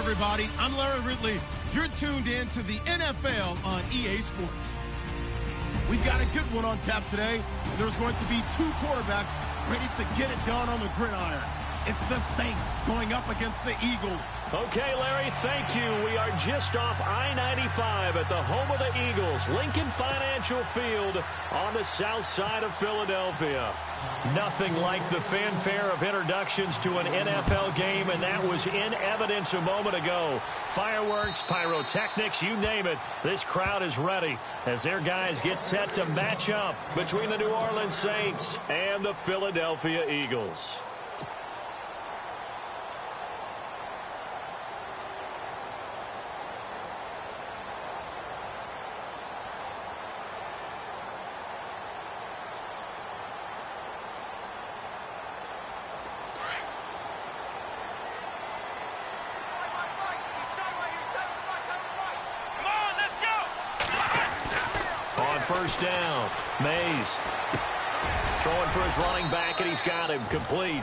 everybody. I'm Larry Ridley. You're tuned in to the NFL on EA Sports. We've got a good one on tap today. There's going to be two quarterbacks ready to get it done on the gridiron. It's the Saints going up against the Eagles. Okay, Larry, thank you. We are just off I-95 at the home of the Eagles, Lincoln Financial Field on the south side of Philadelphia. Nothing like the fanfare of introductions to an NFL game, and that was in evidence a moment ago. Fireworks, pyrotechnics, you name it. This crowd is ready as their guys get set to match up between the New Orleans Saints and the Philadelphia Eagles. First down, Mays throwing for his running back, and he's got him complete.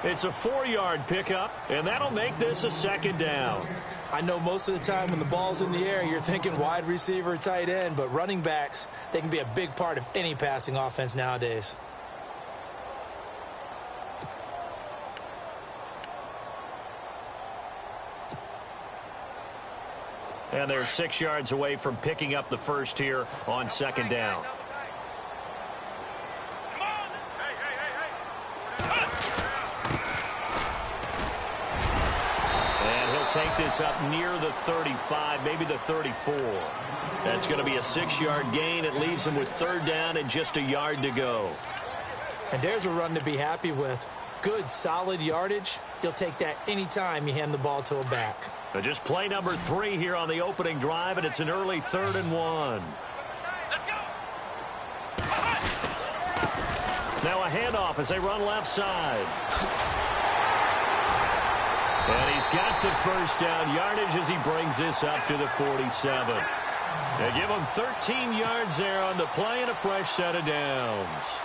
It's a 4-yard pickup, and that'll make this a second down. I know most of the time when the ball's in the air, you're thinking wide receiver, tight end, but running backs, they can be a big part of any passing offense nowadays. And they're 6 yards away from picking up the first here on second down. And he'll take this up near the 35, maybe the 34. That's going to be a 6-yard gain. It leaves him with third down and just a yard to go. And there's a run to be happy with. Good, solid yardage. He'll take that anytime you hand the ball to a back. Just play number 3 here on the opening drive, and it's an early 3rd and 1. Now a handoff as they run left side. And he's got the first down yardage as he brings this up to the 47. They give him 13 yards there on the play and a fresh set of downs.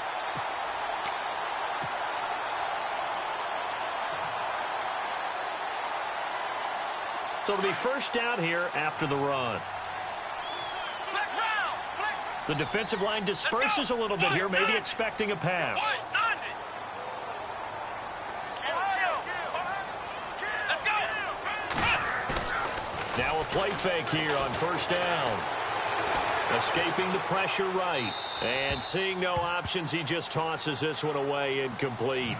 So it'll be first down here after the run. The defensive line disperses a little bit here, maybe expecting a pass. Now a play fake here on first down. Escaping the pressure right. And seeing no options, he just tosses this one away incomplete.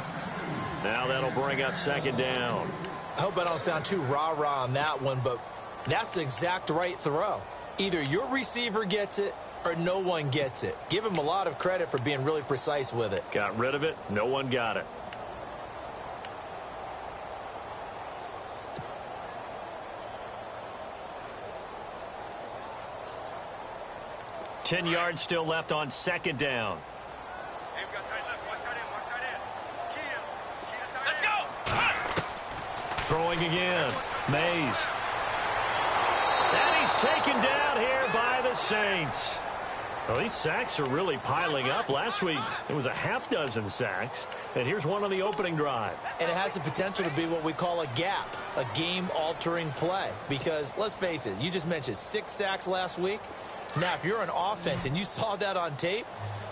Now that'll bring up second down. I hope I don't sound too rah-rah on that one, but that's the exact right throw. Either your receiver gets it or no one gets it. Give him a lot of credit for being really precise with it. Got rid of it. No one got it. Ten yards still left on second down. Throwing again. Mays. And he's taken down here by the Saints. Well, these sacks are really piling up. Last week, it was a half-dozen sacks. And here's one on the opening drive. And it has the potential to be what we call a gap, a game-altering play. Because, let's face it, you just mentioned 6 sacks last week. Now, if you're an offense and you saw that on tape,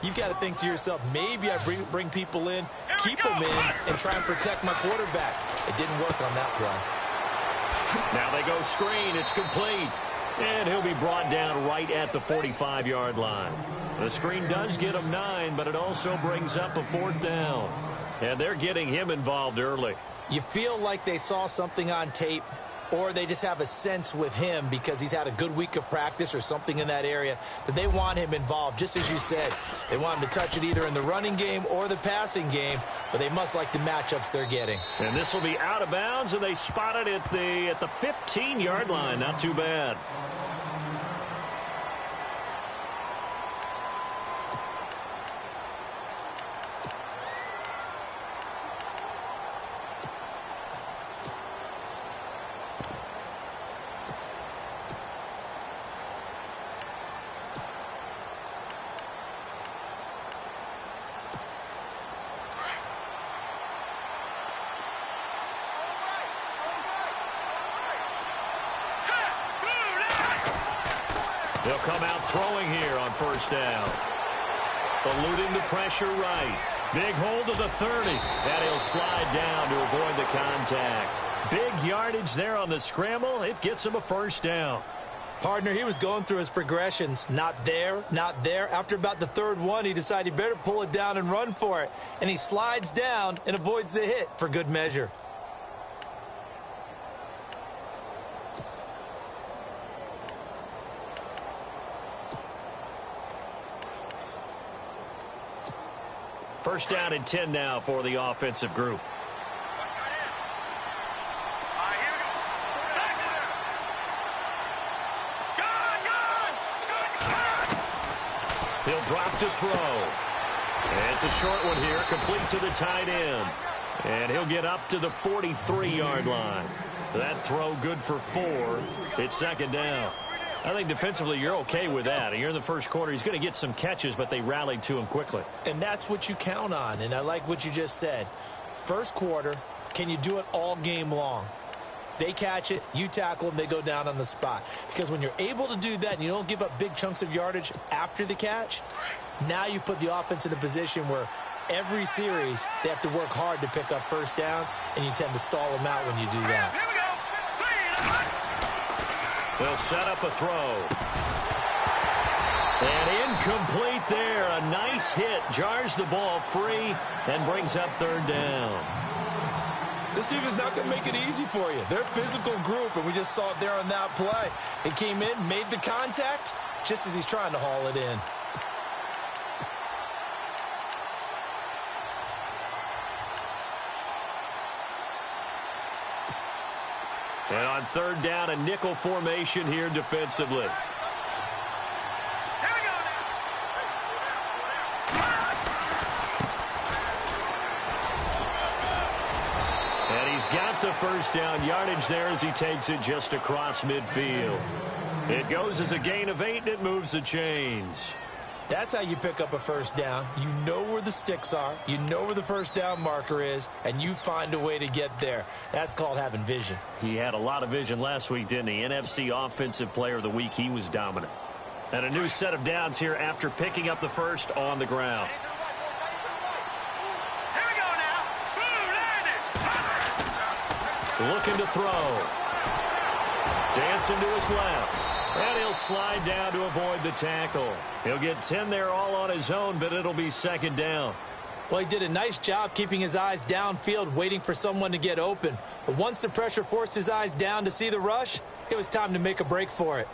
you've got to think to yourself, maybe I bring people in, keep them in, and try and protect my quarterback. It didn't work on that play. Now they go screen. It's complete. And he'll be brought down right at the 45-yard line. The screen does get him 9, but it also brings up a 4th down. And they're getting him involved early. You feel like they saw something on tape, or they just have a sense with him because he's had a good week of practice or something in that area that they want him involved. Just as you said, they want him to touch it either in the running game or the passing game, but they must like the matchups they're getting. And this will be out of bounds, and they spot it at the 15-yard line. Not too bad. come out throwing here on first down. Eluding the pressure right. Big hold to the 30. And he'll slide down to avoid the contact. Big yardage there on the scramble. It gets him a first down. Partner, he was going through his progressions. Not there, not there. After about the third one, he decided he better pull it down and run for it. And he slides down and avoids the hit for good measure. First down and 10 now for the offensive group. He'll drop to throw. And it's a short one here, complete to the tight end. And he'll get up to the 43-yard line. That throw good for 4. It's second down. I think defensively you're okay with that. You're in the first quarter. He's going to get some catches, but they rallied to him quickly. And that's what you count on, and I like what you just said. First quarter, can you do it all game long? They catch it, you tackle them, they go down on the spot. Because when you're able to do that and you don't give up big chunks of yardage after the catch, now you put the offense in a position where every series they have to work hard to pick up first downs, and you tend to stall them out when you do that. They'll set up a throw. And incomplete there. A nice hit. Jars the ball free and brings up third down. This team is not going to make it easy for you. They're a physical group, and we just saw it there on that play. It came in, made the contact, just as he's trying to haul it in. And on third down, a nickel formation here defensively. And he's got the first down yardage there as he takes it just across midfield. It goes as a gain of 8, and it moves the chains. That's how you pick up a first down. You know where the sticks are. You know where the first down marker is, and you find a way to get there. That's called having vision. He had a lot of vision last week, didn't he? NFC Offensive Player of the Week. He was dominant. And a new set of downs here after picking up the first on the ground. Here we go now. Looking to throw. Dancing to his left. And he'll slide down to avoid the tackle. He'll get 10 there all on his own, but it'll be second down. Well, he did a nice job keeping his eyes downfield, waiting for someone to get open. But once the pressure forced his eyes down to see the rush, it was time to make a break for it.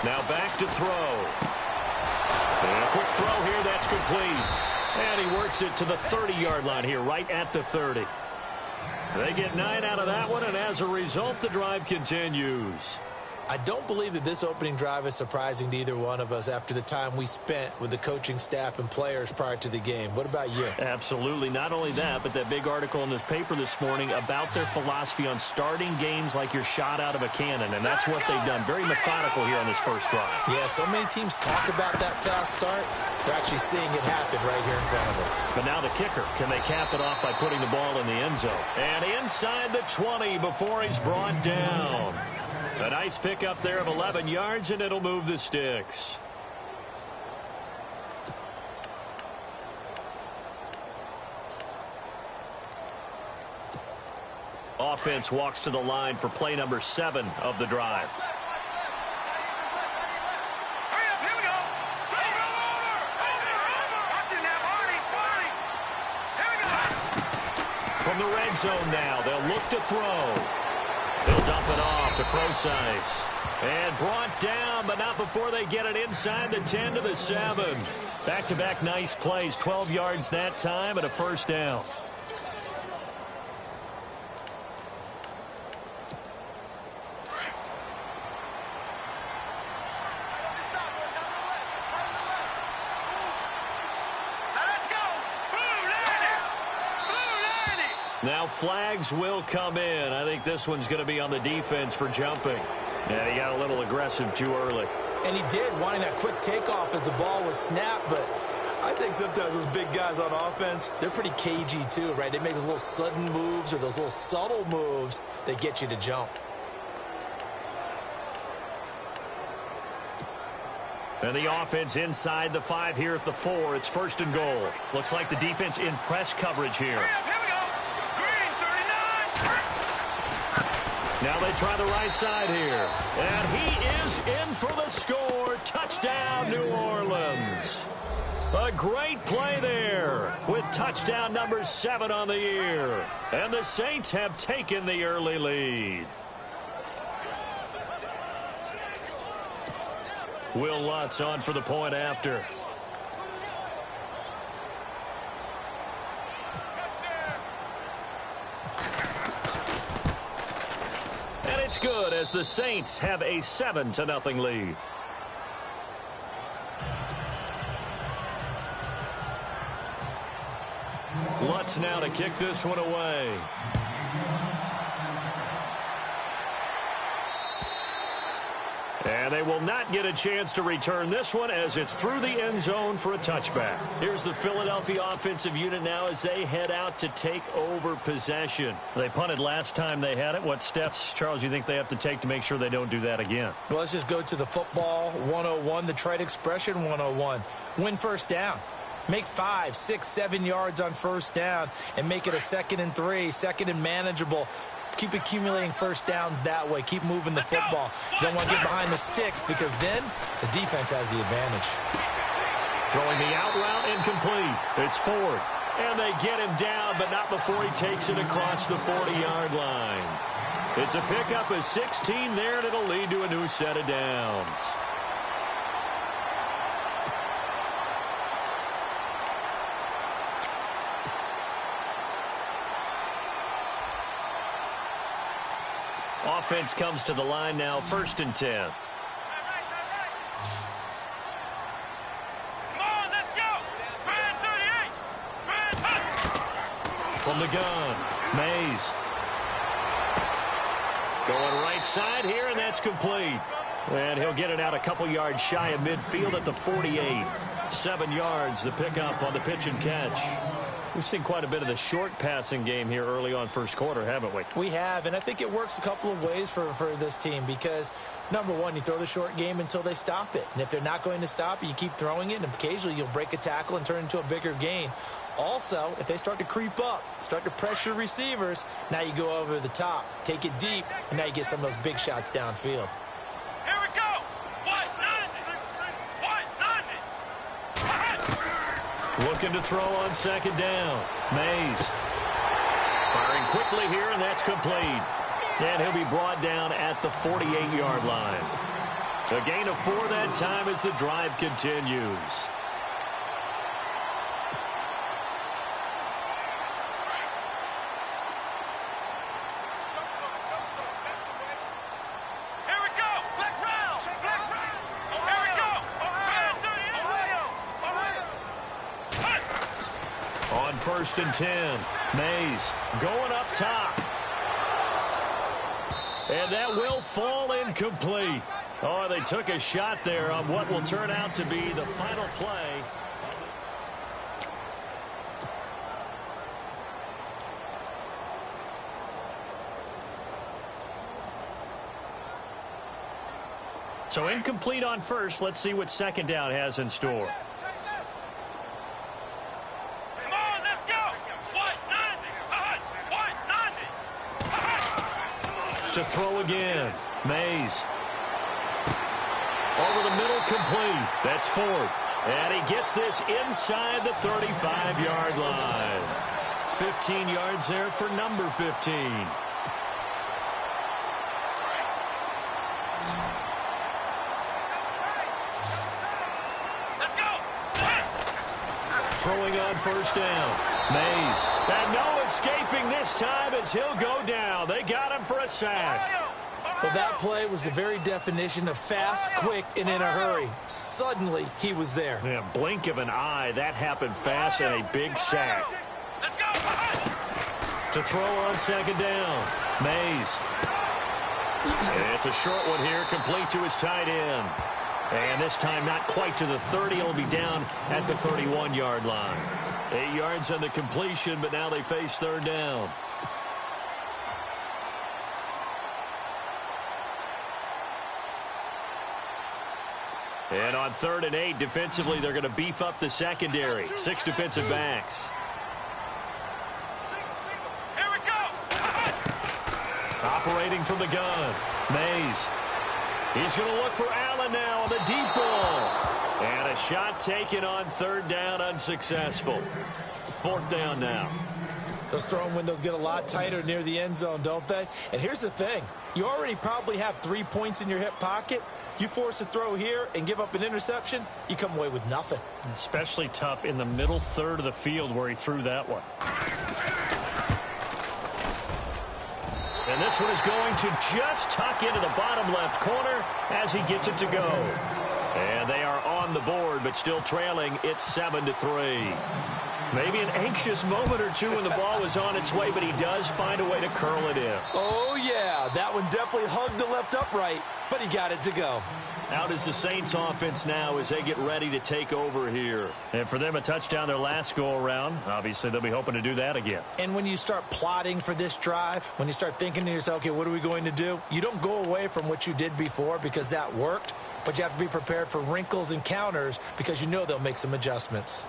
Now back to throw. And a quick throw here, that's complete. And he works it to the 30-yard line here, right at the 30. They get 9 out of that one, and as a result, the drive continues. I don't believe that this opening drive is surprising to either one of us after the time we spent with the coaching staff and players prior to the game. What about you? Absolutely. Not only that, but that big article in the paper this morning about their philosophy on starting games like you're shot out of a cannon, and that's what they've done. Very methodical here on this first drive. Yeah, so many teams talk about that fast start. We're actually seeing it happen right here in front of us. But now the kicker. Can they cap it off by putting the ball in the end zone? And inside the 20 before he's brought down. A nice pickup there of 11 yards, and it'll move the sticks. Offense walks to the line for play number 7 of the drive. From the red zone now, they'll look to throw. They'll dump it off to Procise. And brought down, but not before they get it inside the 10 to the 7. Back-to-back nice plays, 12 yards that time and a first down. Now flags will come in. I think this one's going to be on the defense for jumping. And he got a little aggressive too early. And he did, wanting that quick takeoff as the ball was snapped. But I think sometimes those big guys on offense, they're pretty cagey too, right? They make those little sudden moves or those little subtle moves that get you to jump. And the offense inside the 5 here at the 4. It's 1st and goal. Looks like the defense in press coverage here. Now they try the right side here. And he is in for the score. Touchdown, New Orleans. A great play there with touchdown number 7 on the year. And the Saints have taken the early lead. Will Lutz on for the point after. And it's good as the Saints have a 7-0 lead. Lutz now to kick this one away. And they will not get a chance to return this one as it's through the end zone for a touchback. Here's the Philadelphia offensive unit now as they head out to take over possession. They punted last time they had it. What steps, Charles, you think they have to take to make sure they don't do that again? Well, let's just go to the football 101, the trite expression 101. Win first down. Make 5, 6, 7 yards on first down and make it a 2nd and 3, 2nd and manageable. Keep accumulating first downs that way. Keep moving the football. You don't want to get behind the sticks because then the defense has the advantage. Throwing the out route incomplete. It's Ford. And they get him down, but not before he takes it across the 40-yard line. It's a pickup of 16 there, and it'll lead to a new set of downs. Offense comes to the line now, 1st and 10. Come on, let's go. Brand 38. Brand. From the gun, Mays. Going right side here, and that's complete. And he'll get it out a couple yards shy of midfield at the 48. 7 yards, the pickup on the pitch and catch. We've seen quite a bit of the short passing game here early on first quarter, haven't we? We have, and I think it works a couple of ways for this team because, number one, you throw the short game until they stop it. And if they're not going to stop it, you keep throwing it, and occasionally you'll break a tackle and turn it into a bigger gain. Also, if they start to creep up, start to pressure receivers, now you go over the top, take it deep, and now you get some of those big shots downfield. Here we go. Looking to throw on 2nd down. Mays. Firing quickly here, and that's complete. And he'll be brought down at the 48-yard line. A gain of 4 that time as the drive continues. On 1st and 10, Mays going up top. And that will fall incomplete. Oh, they took a shot there on what will turn out to be the final play. So incomplete on first. Let's see what 2nd down has in store. To throw again. Mays. Over the middle, complete. That's Ford. And he gets this inside the 35-yard line. 15 yards there for number 15. Throwing on 1st down. Mays. And no escaping this time as he'll go down. They got him for a sack. Well, that play was the very definition of fast, quick, and in a hurry. Suddenly, he was there. Yeah, blink of an eye. That happened fast and a big sack. Let's go. To To throw on second down. Mays. It's a short one here, complete to his tight end. And this time not quite to the 30. It'll be down at the 31-yard line. 8 yards on the completion, but now they face third down. And on 3rd and 8, defensively, they're going to beef up the secondary. 6 defensive backs. Here we go. Operating from the gun. Mays. He's going to look for Allen now on the deep ball. And a shot taken on 3rd down, unsuccessful. 4th down now. Those throwing windows get a lot tighter near the end zone, don't they? And here's the thing. You already probably have 3 points in your hip pocket. You force a throw here and give up an interception, you come away with nothing. Especially tough in the middle third of the field where he threw that one. And this one is going to just tuck into the bottom left corner as he gets it to go. And they are on the board, but still trailing. It's 7-3. Maybe an anxious moment or two when the ball was on its way, but he does find a way to curl it in. Oh, yeah. That one definitely hugged the left upright, but he got it to go. Out is the Saints offense now as they get ready to take over here. And for them, a touchdown their last go-around. Obviously, they'll be hoping to do that again. And when you start plotting for this drive, when you start thinking to yourself, okay, what are we going to do? You don't go away from what you did before because that worked, but you have to be prepared for wrinkles and counters because you know they'll make some adjustments.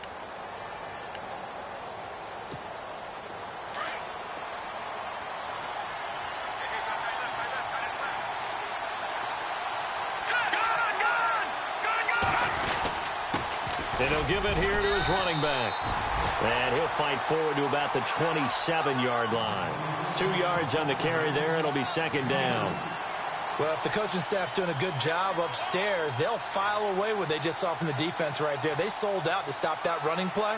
And he'll give it here to his running back. And he'll fight forward to about the 27-yard line. 2 yards on the carry there. It'll be 2nd down. Well, if the coaching staff's doing a good job upstairs, they'll file away what they just saw from the defense right there. They sold out to stop that running play.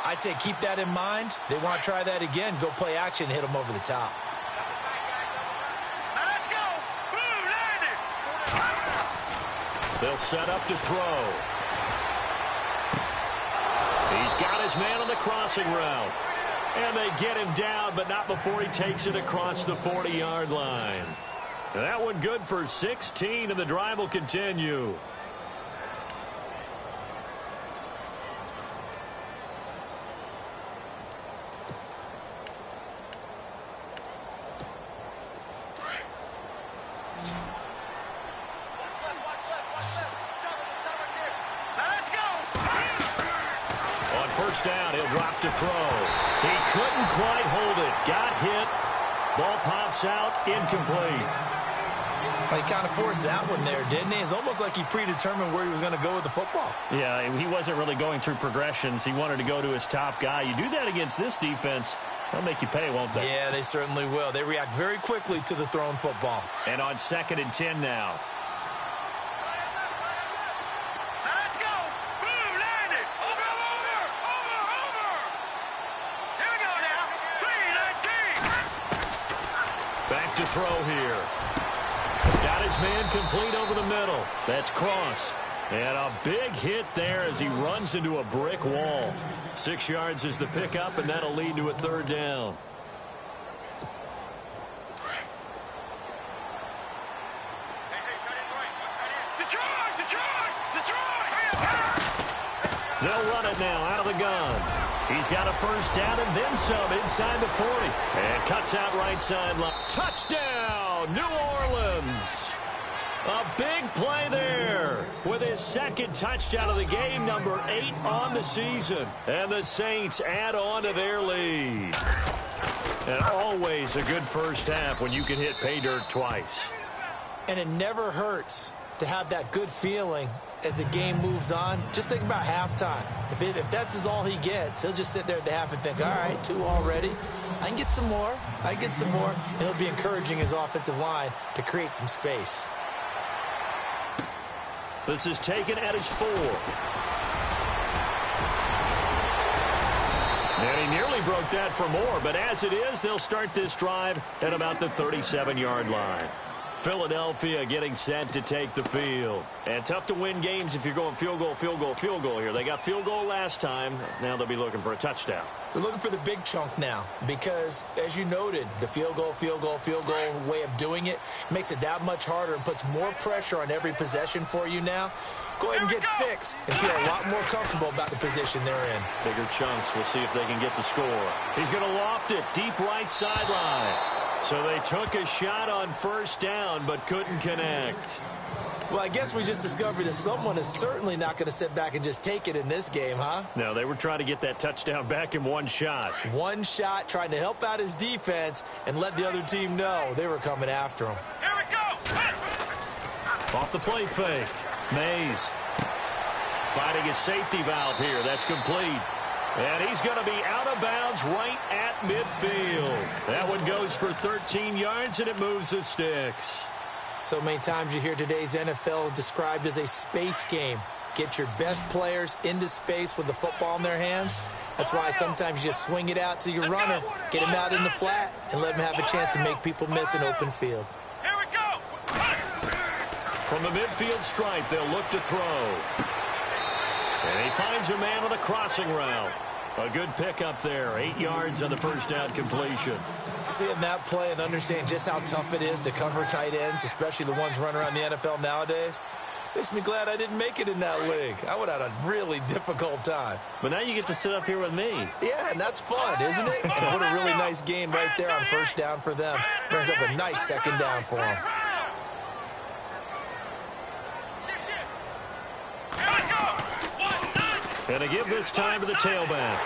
I'd say keep that in mind. They want to try that again. Go play action, hit them over the top. Now let's go. Blue, land it. They'll set up to throw. He's got his man on the crossing route. And they get him down, but not before he takes it across the 40-yard line. That one good for 16, and the drive will continue. First down, he'll drop to throw. He couldn't quite hold it. Got hit. Ball pops out, incomplete. Well, he kind of forced that one there, didn't he? It's almost like he predetermined where he was going to go with the football. Yeah, he wasn't really going through progressions. He wanted to go to his top guy. You do that against this defense, they'll make you pay, won't they? Yeah, they certainly will. They react very quickly to the thrown football. And on 2nd and 10 now. To throw here. Got his man complete over the middle. That's Cross. And a big hit there as he runs into a brick wall. 6 yards is the pickup, and that'll lead to a 3rd down. They'll run it now out of the gun. He's got a first down and then some inside the 40. And cuts out right sideline. Touchdown, New Orleans. A big play there with his 2nd touchdown of the game, number 8 on the season. And the Saints add on to their lead. And always a good first half when you can hit pay dirt twice. And it never hurts to have that good feeling as the game moves on. Just think about halftime. If that's all he gets, he'll just sit there at the half and think, all right, 2 already. I can get some more. I can get some more. And he'll be encouraging his offensive line to create some space. This is taken at his 4. And he nearly broke that for more. But as it is, they'll start this drive at about the 37-yard line. Philadelphia getting set to take the field. And tough to win games if you're going field goal, field goal, field goal here. They got field goal last time. Now they'll be looking for a touchdown. They're looking for the big chunk now because, as you noted, the field goal way of doing it makes it that much harder and puts more pressure on every possession for you now. Go ahead and get 6 and feel a lot more comfortable about the position they're in. Bigger chunks. We'll see if they can get the score. He's going to loft it deep right sideline. So they took a shot on first down but couldn't connect. Well, I guess we just discovered that someone is certainly not going to sit back and just take it in this game, huh? No, they were trying to get that touchdown back in one shot. One shot, trying to help out his defense and let the other team know they were coming after him. Here we go! Off the play fake. Mays finding his safety valve here. That's complete. And he's going to be out of bounds right at midfield. That one goes for 13 yards, and it moves the sticks. So many times you hear today's NFL described as a space game. Get your best players into space with the football in their hands. That's why sometimes you just swing it out to your runner, get him out in the flat, and let him have a chance to make people miss an open field. Here we go! From the midfield stripe, they'll look to throw. And he finds a man on the crossing route. A good pickup there. 8 yards on the first down completion. Seeing that play and understand just how tough it is to cover tight ends, especially the ones running around the NFL nowadays, makes me glad I didn't make it in that league. I would have had a really difficult time. But now you get to sit up here with me. Yeah, and that's fun, isn't it? And what a really nice game right there on first down for them. Brings up a nice second down for them. And they give this time to the tailback.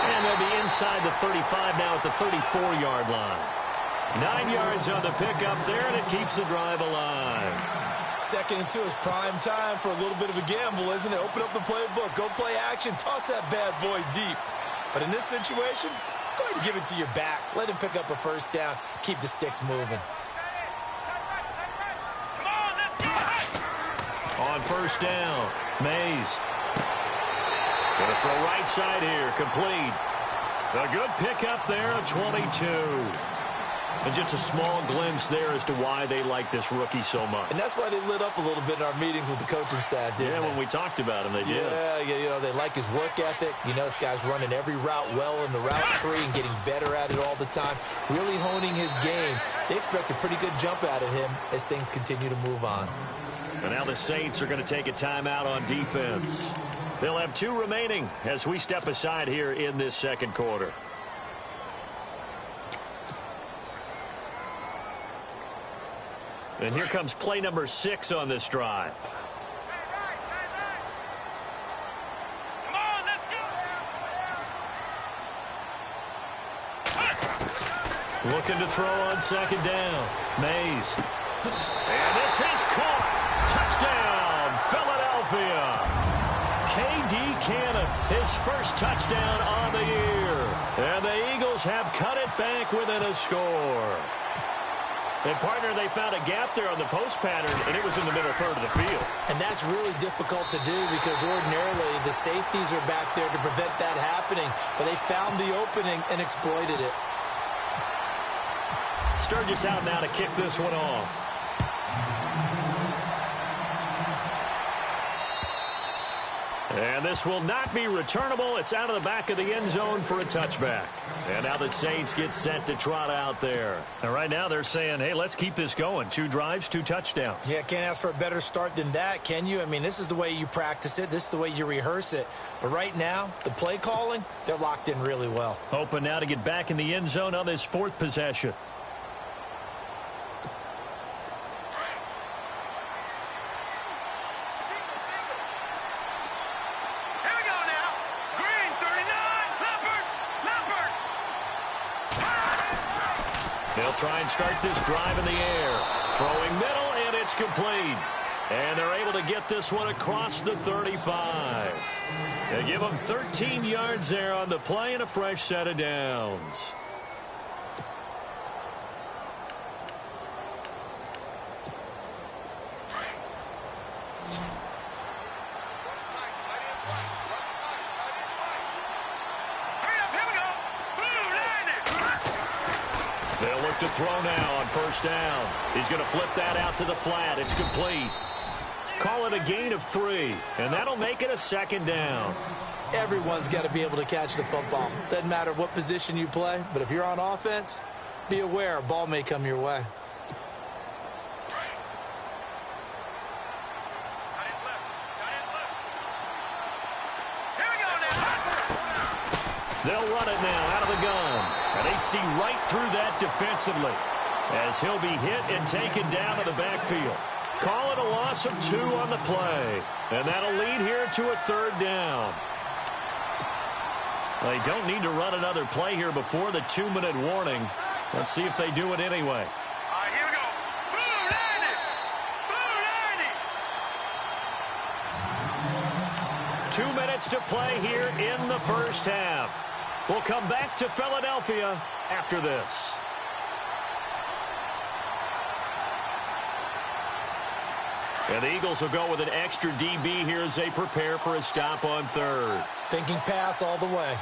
And they'll be inside the 35 now at the 34-yard line. 9 yards on the pickup there, and it keeps the drive alive. 2nd and 2 is prime time for a little bit of a gamble, isn't it? Open up the playbook, go play action, toss that bad boy deep. But in this situation, go ahead and give it to your back. Let him pick up a first down, keep the sticks moving. On first down, Mays. Going to throw right side here, complete. A good pickup there, a 22. And just a small glimpse there as to why they like this rookie so much. And that's why they lit up a little bit in our meetings with the coaching staff, didn't they? When we talked about him, they did. Yeah, you know, they like his work ethic. You know, this guy's running every route well in the route tree and getting better at it all the time, really honing his game. They expect a pretty good jump out of him as things continue to move on. And now the Saints are going to take a timeout on defense. They'll have 2 remaining as we step aside here in this second quarter. And here comes play number 6 on this drive. Come on, let's go! Looking to throw on second down. Mays. And this is caught. Touchdown, Philadelphia. K.D. Cannon, his first touchdown on the year. And the Eagles have cut it back within a score. And, partner, they found a gap there on the post pattern, and it was in the middle third of the field. And that's really difficult to do because ordinarily the safeties are back there to prevent that happening. But they found the opening and exploited it. Sturgis out now to kick this one off. And this will not be returnable. It's out of the back of the end zone for a touchback. And now the Saints get set to trot out there. And right now they're saying, hey, let's keep this going. 2 drives, 2 touchdowns. Yeah, can't ask for a better start than that, can you? I mean, this is the way you practice it. This is the way you rehearse it. But right now, the play calling, they're locked in really well. Hoping now to get back in the end zone on this 4th possession. They'll try and start this drive in the air. Throwing middle, and it's complete. And they're able to get this one across the 35. They give them 13 yards there on the play and a fresh set of downs. They'll look to throw now on first down. He's going to flip that out to the flat. It's complete. Call it a gain of 3, and that'll make it a second down. Everyone's got to be able to catch the football. Doesn't matter what position you play, but if you're on offense, be aware a ball may come your way. They'll run it now out of the gun. And they see right through that defensively as he'll be hit and taken down to the backfield. Call it a loss of 2 on the play. And that'll lead here to a third down. They don't need to run another play here before the 2-minute warning. Let's see if they do it anyway. All right, here we go. Blue 90. Blue 90. 2 minutes to play here in the first half. We'll come back to Philadelphia after this. And the Eagles will go with an extra DB here as they prepare for a stop on third. Thinking pass all the way. Now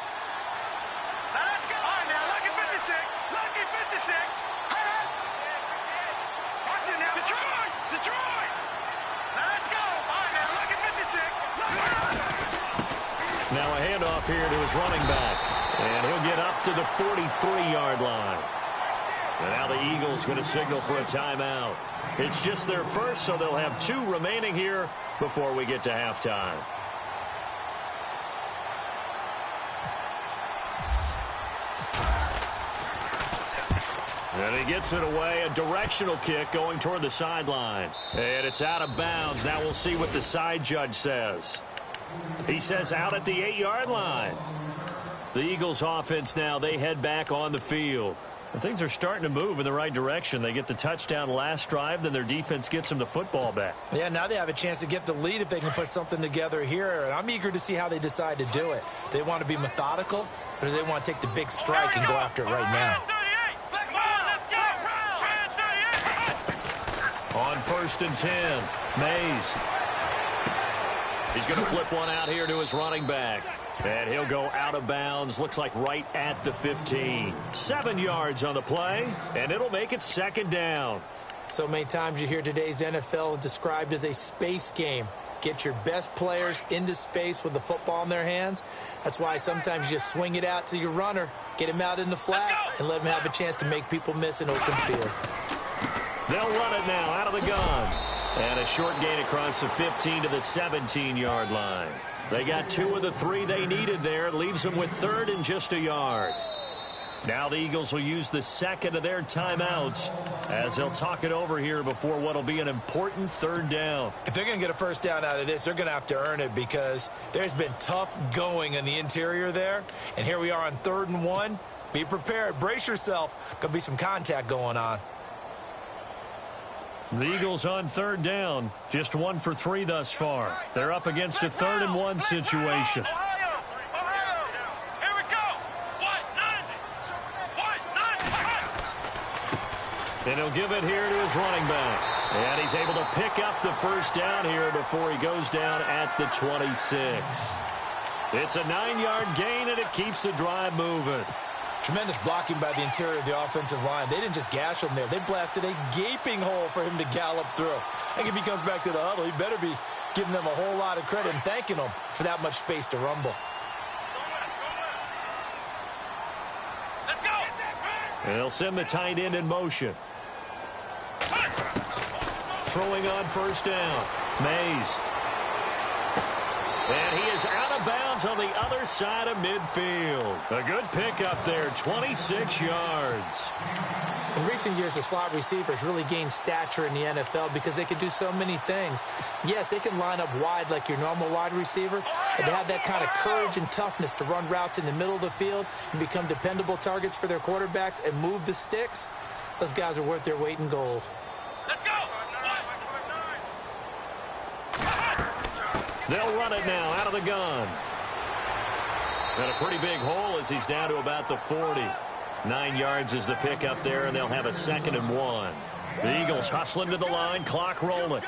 let's go. All right, now, lucky 56. Lucky 56. Watch it now. Detroit. Detroit. Now let's go. All right, now, lucky 56. Now a handoff here to his running back. And he'll get up to the 43-yard line. And now the Eagles going to signal for a timeout. It's just their first, so they'll have 2 remaining here before we get to halftime. And he gets it away, a directional kick going toward the sideline. And it's out of bounds. Now we'll see what the side judge says. He says out at the 8-yard line. The Eagles offense now, they head back on the field. And things are starting to move in the right direction. They get the touchdown last drive, then their defense gets them the football back. Yeah, now they have a chance to get the lead if they can put something together here. And I'm eager to see how they decide to do it. Do they want to be methodical, or do they want to take the big strike and go after it right now? On 1st and 10, Mays. He's going to flip one out here to his running back. And he'll go out of bounds, looks like right at the 15. 7 yards on the play, and it'll make it second down. So many times you hear today's NFL described as a space game. Get your best players into space with the football in their hands. That's why sometimes you just swing it out to your runner, get him out in the flat, and let him have a chance to make people miss an open field. They'll run it now out of the gun. And a short gain across the 15 to the 17-yard line. They got 2 of the 3 they needed there. It leaves them with 3rd and just a yard. Now the Eagles will use the second of their timeouts as they'll talk it over here before what will be an important 3rd down. If they're going to get a first down out of this, they're going to have to earn it because there's been tough going in the interior there. And here we are on 3rd and 1. Be prepared. Brace yourself. Going to be some contact going on. The Eagles on 3rd down, just 1 for 3 thus far. They're up against a 3rd and 1 situation. Ohio. Here we go. 190. And he'll give it here to his running back. And he's able to pick up the first down here before he goes down at the 26. It's a 9-yard gain, and it keeps the drive moving. Tremendous blocking by the interior of the offensive line. They didn't just gash him there. They blasted a gaping hole for him to gallop through. I think if he comes back to the huddle, he better be giving them a whole lot of credit and thanking them for that much space to rumble. Let's go. And they'll send the tight end in motion. Throwing on first down. Mays. And he is out of bounds on the other side of midfield. A good pickup there, 26 yards. In recent years, the slot receivers really gained stature in the NFL because they can do so many things. Yes, they can line up wide like your normal wide receiver, but to have that kind of courage and toughness to run routes in the middle of the field and become dependable targets for their quarterbacks and move the sticks, those guys are worth their weight in gold. Let's go. They'll run it now out of the gun. And a pretty big hole as he's down to about the 40. 9 yards is the pickup there, and they'll have a 2nd and 1. The Eagles hustling to the line, clock rolling.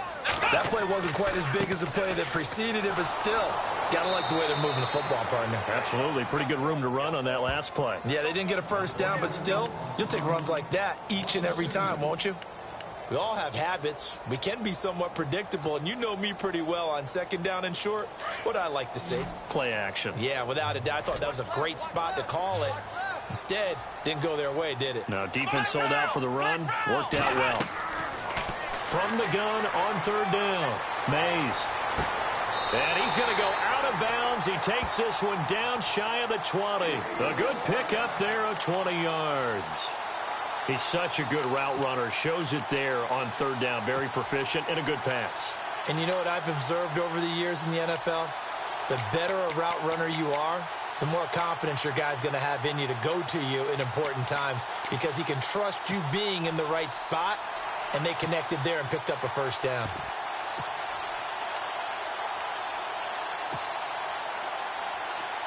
That play wasn't quite as big as the play that preceded it, but still, Gotta like the way they're moving the football, partner. Absolutely. Pretty good room to run on that last play. Yeah, they didn't get a first down, but still, you'll take runs like that each and every time, won't you? We all have habits. We can be somewhat predictable, and you know me pretty well on second down and short. What I like to see. Play action. Yeah, without a doubt. I thought that was a great spot to call it. Instead, didn't go their way, did it? No, defense sold out for the run. Worked out well. From the gun on third down, Mays. And he's going to go out of bounds. He takes this one down shy of the 20. A good pickup there of 20 yards. He's such a good route runner. Shows it there on third down. Very proficient and a good pass. And you know what I've observed over the years in the NFL? The better a route runner you are, the more confidence your guy's going to have in you to go to you in important times because he can trust you being in the right spot, and they connected there and picked up a first down.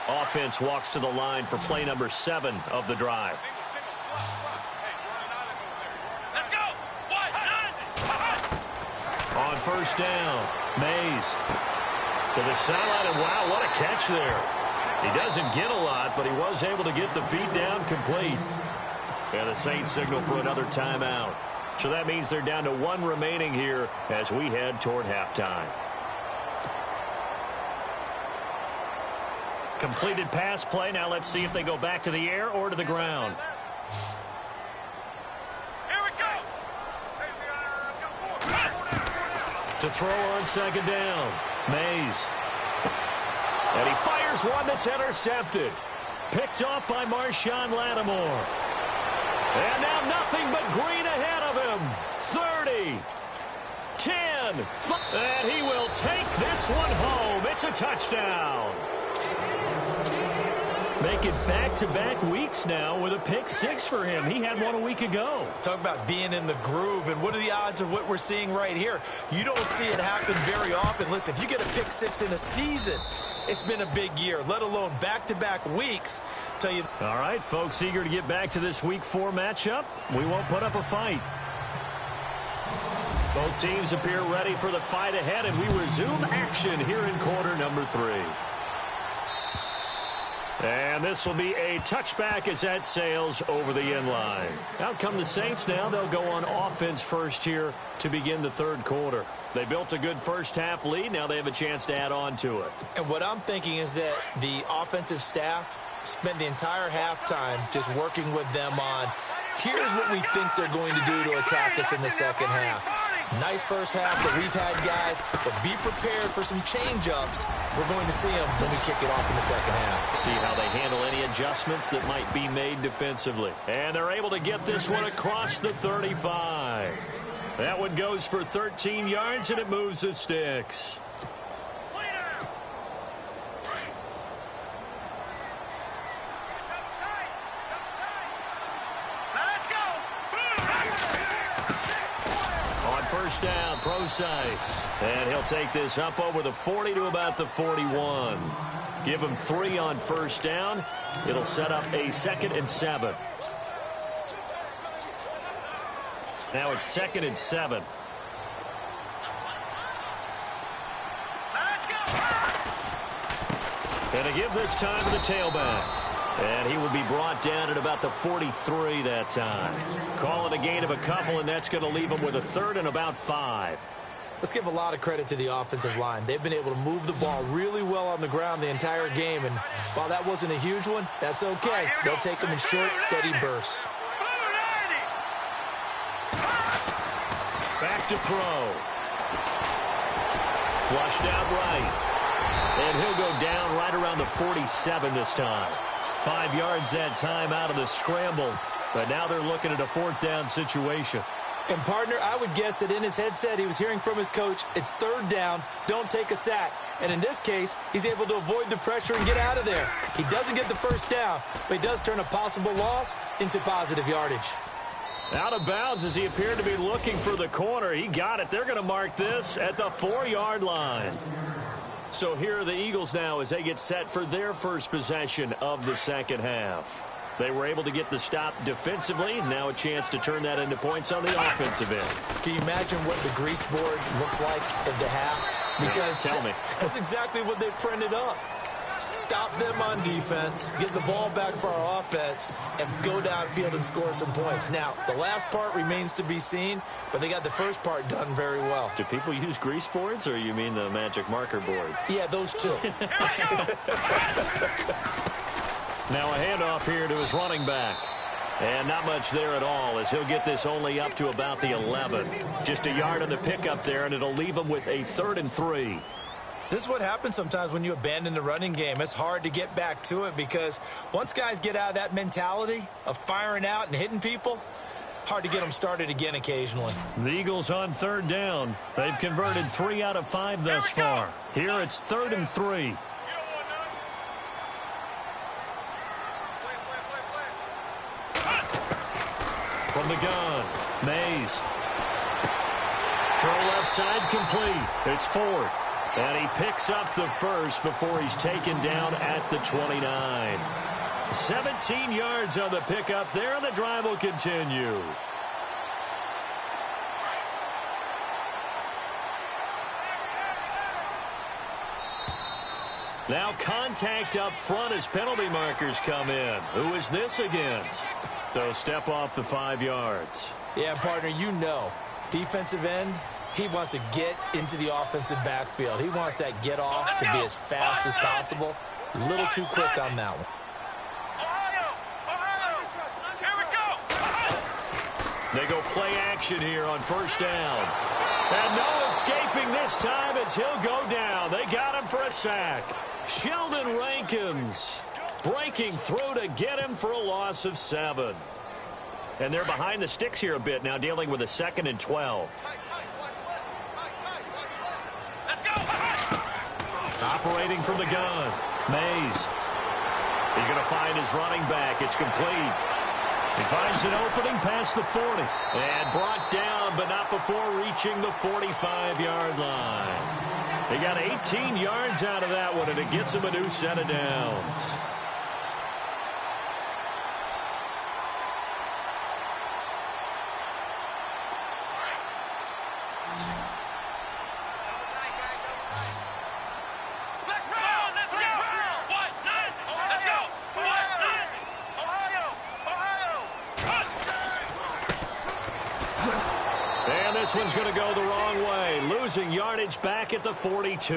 Offense walks to the line for play number 7 of the drive. Let's go. On first down, Mays to the sideline, and wow, what a catch there. He doesn't get a lot, but he was able to get the feet down complete. And the Saints signal for another timeout. So that means they're down to 1 remaining here as we head toward halftime. Completed pass play. Now let's see if they go back to the air or to the ground. Here we go. To throw on second down, Mays. And he fires one that's intercepted. Picked off by Marshawn Lattimore. And now nothing but green ahead of him. 30, 10, 5, and he will take this one home. It's a touchdown. Make it back-to-back weeks now with a pick 6 for him. He had one a week ago. Talk about being in the groove, and what are the odds of what we're seeing right here? You don't see it happen very often. Listen, if you get a pick 6 in a season, it's been a big year, let alone back-to-back weeks. Tell you. All right, folks, eager to get back to this Week 4 matchup. We won't put up a fight. Both teams appear ready for the fight ahead, and we resume action here in quarter number 3. And this will be a touchback as that sails over the end line. Out come the Saints now. They'll go on offense first here to begin the third quarter. They built a good first-half lead. Now they have a chance to add on to it. And what I'm thinking is that the offensive staff spent the entire halftime just working with them on, here's what we think they're going to do to attack us in the second half. Nice first half that we've had, guys, but be prepared for some change-ups. We're going to see them when we kick it off in the second half. See how they handle any adjustments that might be made defensively. And they're able to get this one across the 35. That one goes for 13 yards, and it moves the sticks. First down, Procise. And he'll take this up over the 40 to about the 41. Give him 3 on first down. It'll set up a 2nd and 7. Now it's 2nd and 7. And to give this time to the tailback. And he will be brought down at about the 43 that time. Call it a gain of a couple, and that's going to leave him with a 3rd and about 5. Let's give a lot of credit to the offensive line. They've been able to move the ball really well on the ground the entire game, and while that wasn't a huge one, that's okay. They'll take them in short, steady bursts. Back to throw. Flushed out right. And he'll go down right around the 47 this time. 5 yards that time out of the scramble. But now they're looking at a 4th down situation. And, partner, I would guess that in his headset he was hearing from his coach, it's 3rd down, don't take a sack. And in this case, he's able to avoid the pressure and get out of there. He doesn't get the first down, but he does turn a possible loss into positive yardage. Out of bounds as he appeared to be looking for the corner. He got it. They're going to mark this at the 4-yard line. So here are the Eagles now as they get set for their first possession of the second half. They were able to get the stop defensively. Now a chance to turn that into points on the offensive end. Can you imagine what the grease board looks like at the half? Because tell me. That's exactly what they printed up. Stop them on defense, get the ball back for our offense, and go downfield and score some points. Now, the last part remains to be seen, but they got the first part done very well. Do people use grease boards, or you mean the magic marker boards? Yeah, those two. Now a handoff here to his running back. And not much there at all, as he'll get this only up to about the 11. Just a yard on the pickup there, and it'll leave him with a 3rd and 3. This is what happens sometimes when you abandon the running game. It's hard to get back to it because once guys get out of that mentality of firing out and hitting people, hard to get them started again occasionally. The Eagles on 3rd down. They've converted 3 out of 5 thus far. Here it's 3rd and 3. From the gun, Mays. Throw left side complete. It's Ford. And he picks up the first before he's taken down at the 29. 17 yards on the pickup there, and the drive will continue. Now contact up front as penalty markers come in. Who is this against? So step off the 5 yards. Yeah, partner, you know, defensive end, he wants to get into the offensive backfield. He wants that get off to be as fast as possible. A little too quick on that one. They go play action here on 1st down. And no escaping this time as he'll go down. They got him for a sack. Sheldon Rankins breaking through to get him for a loss of 7. And they're behind the sticks here a bit now, dealing with a 2nd and 12. Operating from the gun, Mays. He's going to find his running back. It's complete. He finds an opening past the 40. And brought down, but not before reaching the 45-yard line. They got 18 yards out of that one, and it gets him a new set of downs. This one's going to go the wrong way, losing yardage back at the 42.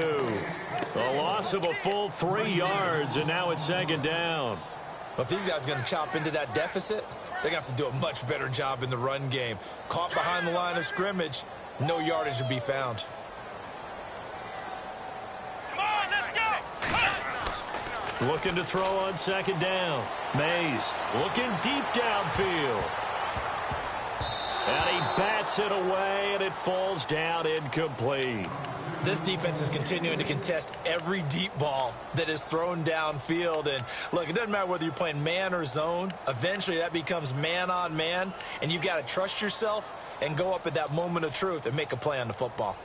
A loss of a full 3 yards, and now it's 2nd down. But these guys are going to chop into that deficit. They're going to have to do a much better job in the run game. Caught behind the line of scrimmage, no yardage to be found. Come on, let's go! Looking to throw on 2nd down. Mays looking deep downfield. And he bats it away, and it falls down incomplete. This defense is continuing to contest every deep ball that is thrown downfield. And, look, it doesn't matter whether you're playing man or zone. Eventually, that becomes man on man, and you've got to trust yourself and go up at that moment of truth and make a play on the football.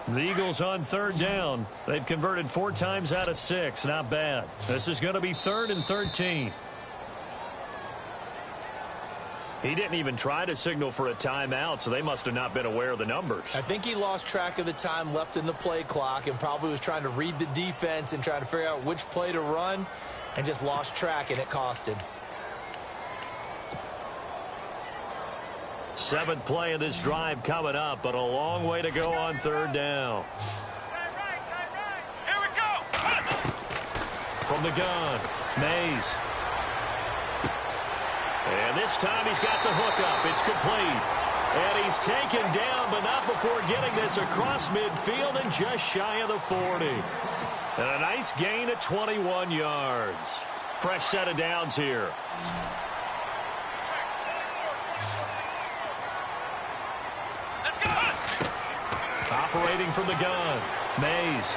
The Eagles on 3rd down. They've converted 4 times out of 6. Not bad. This is going to be 3rd and 13. He didn't even try to signal for a timeout, so they must have not been aware of the numbers. I think he lost track of the time left in the play clock and probably was trying to read the defense and trying to figure out which play to run and just lost track, and it cost him. 7th play of this drive coming up, but a long way to go on 3rd down. Here we go! From the gun, Mays. And this time he's got the hookup. It's complete. And he's taken down, but not before getting this across midfield and just shy of the 40. And a nice gain of 21 yards. Fresh set of downs here. Operating from the gun, Mays.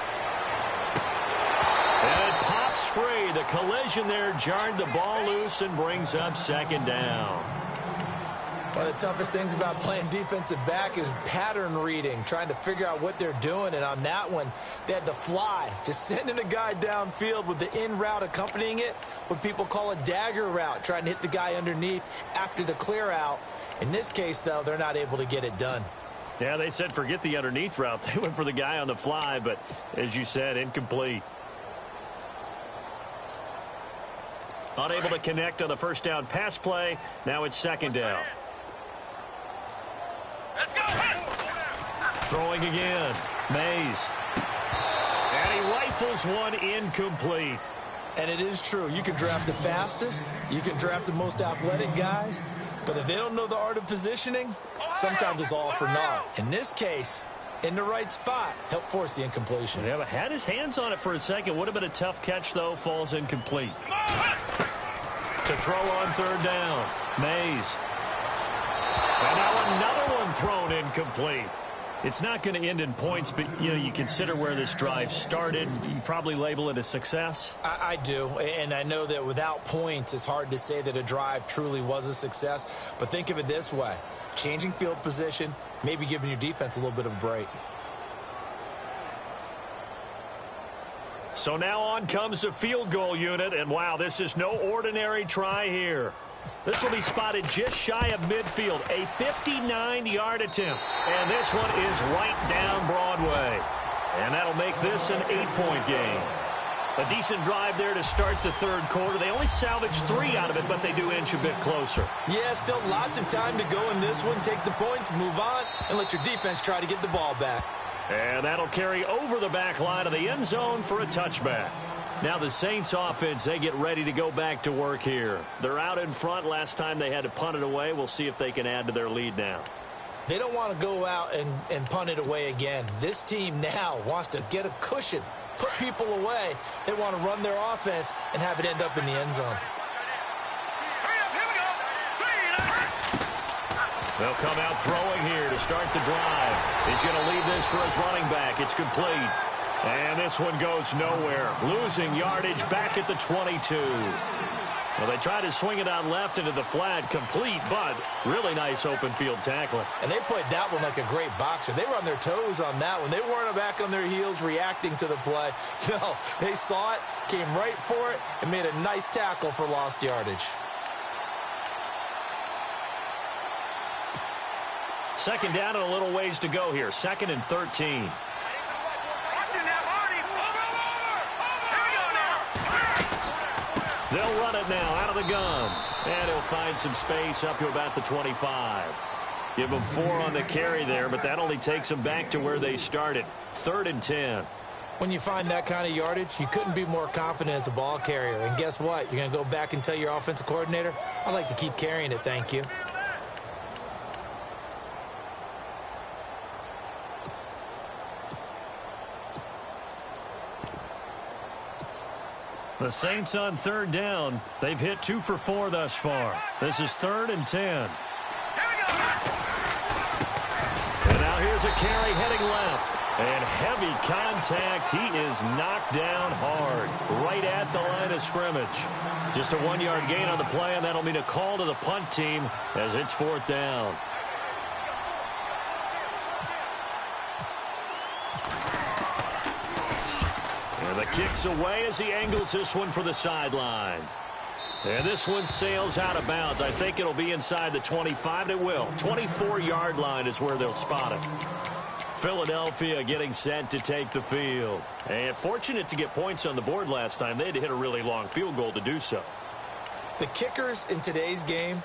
And it pops free. The collision there jarred the ball loose and brings up 2nd down. One of the toughest things about playing defensive back is pattern reading, trying to figure out what they're doing. And on that one, they had the fly, just sending a guy downfield with the in route accompanying it, what people call a dagger route, trying to hit the guy underneath after the clear out. In this case, though, they're not able to get it done. Yeah, they said forget the underneath route. They went for the guy on the fly, but as you said, incomplete. Unable to connect on the first down pass play. Now it's second down. Let's go. Throwing again. Mays. And he rifles one incomplete. And it is true. You can draft the fastest. You can draft the most athletic guys. But if they don't know the art of positioning, sometimes it's all for naught. In this case, in the right spot, help force the incompletion. Yeah, but had his hands on it for a second. Would have been a tough catch, though. Falls incomplete. To throw on third down. Mays. And now another one thrown incomplete. It's not going to end in points, but, you consider where this drive started. You probably label it a success. I do, and I know that without points, it's hard to say that a drive truly was a success. But think of it this way. Changing field position, maybe giving your defense a little bit of a break. So now on comes the field goal unit, and wow, this is no ordinary try here. This will be spotted just shy of midfield, a 59-yard attempt. And this one is right down Broadway. And that'll make this an 8-point game. A decent drive there to start the third quarter. They only salvaged 3 out of it, but they do inch a bit closer. Yeah, still lots of time to go in this one. Take the points, move on, and let your defense try to get the ball back. And that'll carry over the back line of the end zone for a touchback. Now the Saints offense, they get ready to go back to work here. They're out in front. Last time they had to punt it away. We'll see if they can add to their lead now. They don't want to go out and punt it away again. This team now wants to get a cushion, put people away. They want to run their offense and have it end up in the end zone. They'll come out throwing here to start the drive. He's going to leave this for his running back. It's complete. And this one goes nowhere. Losing yardage back at the 22. Well, they tried to swing it out left into the flat. Complete, but really nice open field tackling. And they played that one like a great boxer. They were on their toes on that one. They weren't back on their heels reacting to the play. No, they saw it, came right for it, and made a nice tackle for lost yardage. Second down and a little ways to go here. 2nd and 13. They'll run it now out of the gun. And he'll find some space up to about the 25. Give them 4 on the carry there, but that only takes them back to where they started. 3rd and 10. When you find that kind of yardage, you couldn't be more confident as a ball carrier. And guess what? You're going to go back and tell your offensive coordinator, I'd like to keep carrying it, thank you. The Saints on 3rd down. They've hit 2 for 4 thus far. This is 3rd and 10. And now here's a carry heading left. And heavy contact. He is knocked down hard right at the line of scrimmage. Just a 1-yard gain on the play, and that'll mean a call to the punt team as it's 4th down. The kick's away as he angles this one for the sideline. And this one sails out of bounds. I think it'll be inside the 25. It will. 24-yard line is where they'll spot it. Philadelphia getting set to take the field. And fortunate to get points on the board last time. They had to hit a really long field goal to do so. The kickers in today's game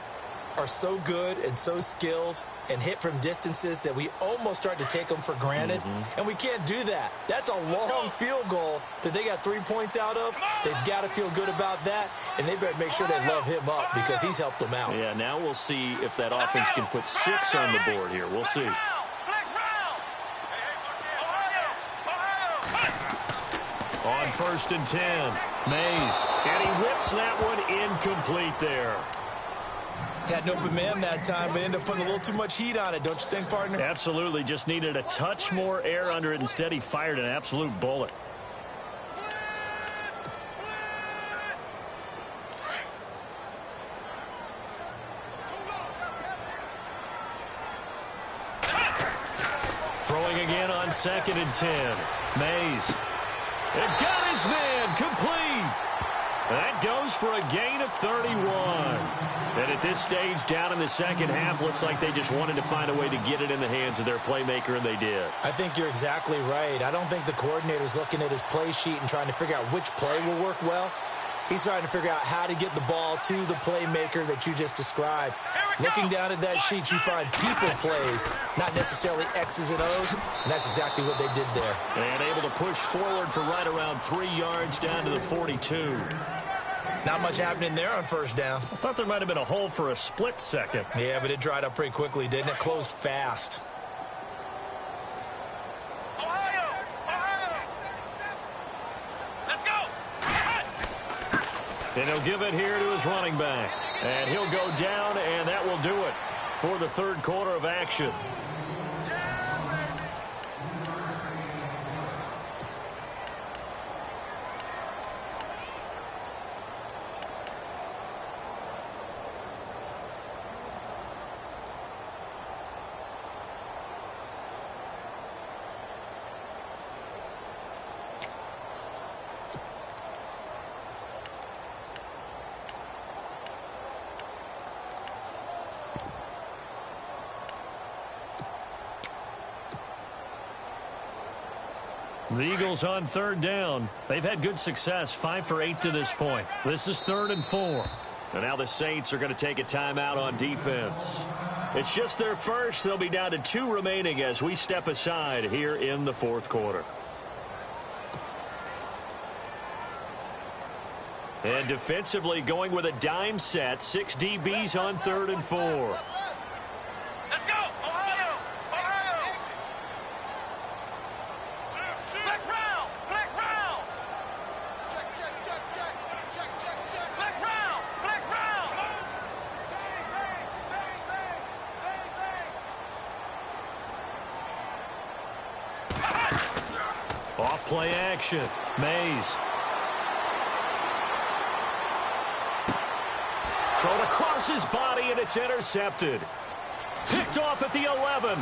are so good and so skilled and hit from distances that we almost start to take them for granted. And we can't do that. That's a long field goal that they got 3 points out of. They've got to feel good about that, and they better make sure they love him up because he's helped them out. Yeah, now we'll see if that offense can put 6 on the board here. We'll see. On 1st and 10, Mays, and he whips that one incomplete there. Had an open man that time, but ended up putting a little too much heat on it, don't you think, partner? Absolutely. Just needed a touch more air under it. Instead, he fired an absolute bullet. Throwing again on 2nd and 10. Mays. It got his man complete. That goes for a gain of 31. And at this stage, down in the second half, looks like they just wanted to find a way to get it in the hands of their playmaker, and they did. I think you're exactly right. I don't think the coordinator's looking at his play sheet and trying to figure out which play will work well. He's trying to figure out how to get the ball to the playmaker that you just described. Looking down at that sheet, you find people plays, not necessarily X's and O's, and that's exactly what they did there. And able to push forward for right around 3 yards down to the 42. Not much happening there on first down. I thought there might have been a hole for a split second. Yeah, but it dried up pretty quickly, didn't it? Closed fast. Ohio! Let's go! And he'll give it here to his running back. And he'll go down, and that will do it for the third quarter of action. The Eagles on third down. They've had good success, 5 for 8 to this point. This is 3rd and 4. And now the Saints are going to take a timeout on defense. It's just their first. They'll be down to 2 remaining as we step aside here in the fourth quarter. And defensively going with a dime set. 6 DBs on 3rd and 4. Off play action. Mays. Thrown across his body, and it's intercepted. Picked off at the 11.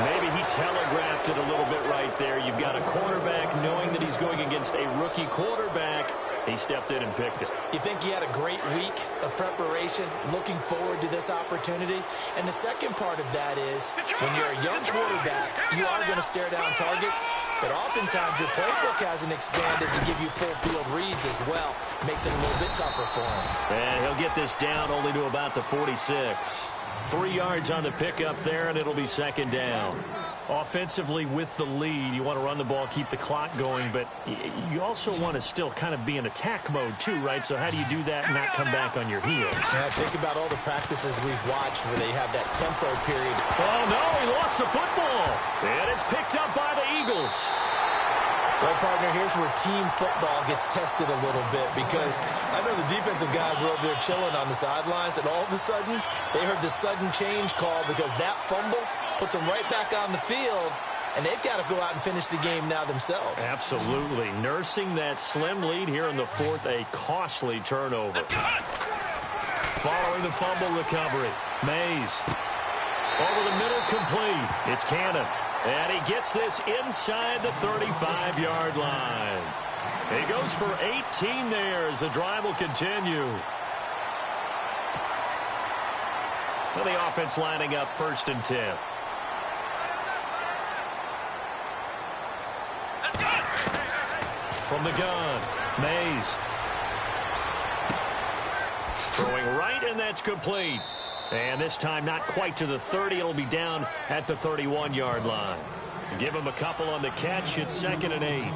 Maybe he telegraphed it a little bit right there. You've got a quarterback knowing that he's going against a rookie quarterback. He stepped in and picked it. You think he had a great week of preparation, looking forward to this opportunity? And the second part of that is, when you're a young quarterback, you are going to stare down targets, but oftentimes your playbook hasn't expanded to give you full field reads as well. Makes it a little bit tougher for him. And he'll get this down only to about the 46. 3 yards on the pickup there, and it'll be 2nd down. Offensively with the lead, you want to run the ball, keep the clock going, but you also want to still kind of be in attack mode too, right? So how do you do that and not come back on your heels? Yeah, think about all the practices we've watched where they have that tempo period. Oh, no, he lost the football. And it's picked up by the Eagles. Well, partner, here's where team football gets tested a little bit, because I know the defensive guys were over there chilling on the sidelines, and all of a sudden, they heard the sudden change call because that fumble puts them right back on the field, and they've got to go out and finish the game now themselves. Absolutely. Nursing that slim lead here in the fourth, a costly turnover. Following the fumble recovery, Mays. Over the middle, complete. It's Cannon. And he gets this inside the 35-yard line. He goes for 18 there as the drive will continue. Well, the offense lining up 1st and 10. From the gun, Mays. Throwing right, and that's complete. And this time not quite to the 30. It'll be down at the 31-yard line. Give him a couple on the catch. It's 2nd and 8.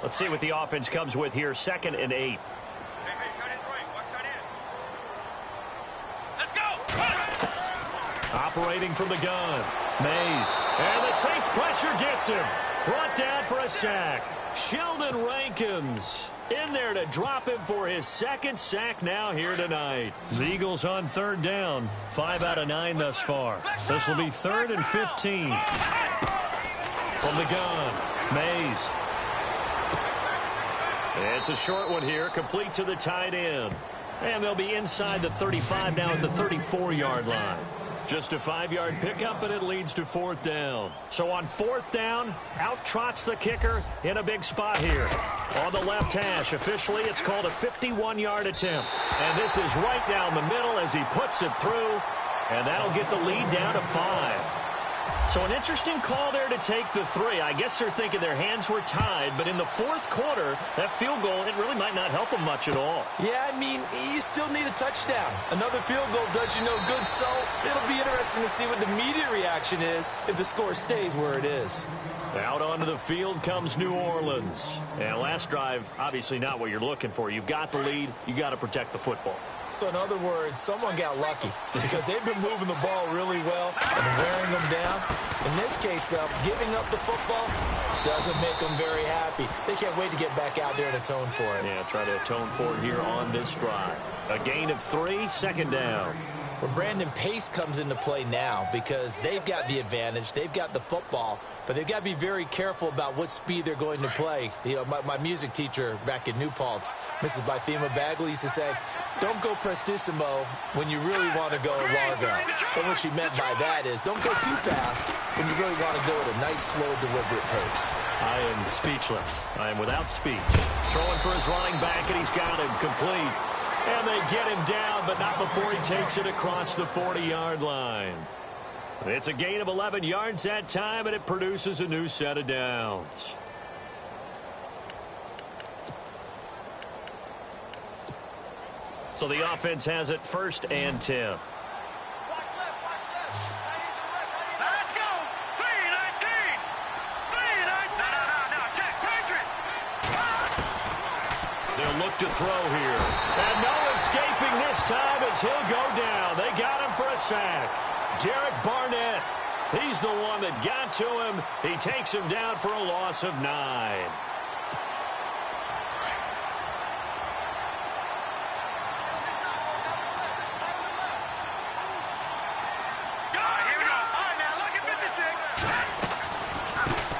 Let's see what the offense comes with here. 2nd and 8. Operating from the gun, Mays. And the Saints pressure gets him. Brought down for a sack. Sheldon Rankins. In there to drop him for his second sack now here tonight. The Eagles on third down. 5 out of 9 thus far. This will be 3rd and 15. From the gun, Mays. It's a short one here, complete to the tight end. And they'll be inside the 35 now at the 34-yard line. Just a 5-yard pickup, and it leads to 4th down. So on 4th down, out trots the kicker in a big spot here. On the left hash, officially it's called a 51-yard attempt. And this is right down the middle as he puts it through, and that'll get the lead down to 5. So an interesting call there to take the 3. I guess they're thinking their hands were tied, but in the 4th quarter, that field goal, it really might not help them much at all. Yeah, I mean, you still need a touchdown. Another field goal does you no good, so it'll be interesting to see what the media reaction is if the score stays where it is. Out onto the field comes New Orleans. And last drive, obviously not what you're looking for. You've got the lead. You got to protect the football. So in other words, someone got lucky because they've been moving the ball really well and wearing them down. In this case, though, giving up the football doesn't make them very happy. They can't wait to get back out there and atone for it. Yeah, try to atone for it here on this drive. A gain of 3, 2nd down. Well, Brandon, pace comes into play now because they've got the advantage. They've got the football, but they've got to be very careful about what speed they're going to play. You know, my music teacher back in New Paltz, Mrs. Bythema Bagley, used to say, don't go prestissimo when you really want to go largo. And what she meant by that is don't go too fast when you really want to go at a nice, slow, deliberate pace. I am speechless. I am without speech. Throwing for his running back, and he's got him complete. And they get him down, but not before he takes it across the 40-yard line. It's a gain of 11 yards that time, and it produces a new set of downs. So the offense has it 1st and 10. Let's go. 3-19. 3-19. No. Check. Patriot. They'll look to throw here. And no escaping this time as he'll go down. They got him for a sack. Derek Barnett, he's the one that got to him. He takes him down for a loss of 9.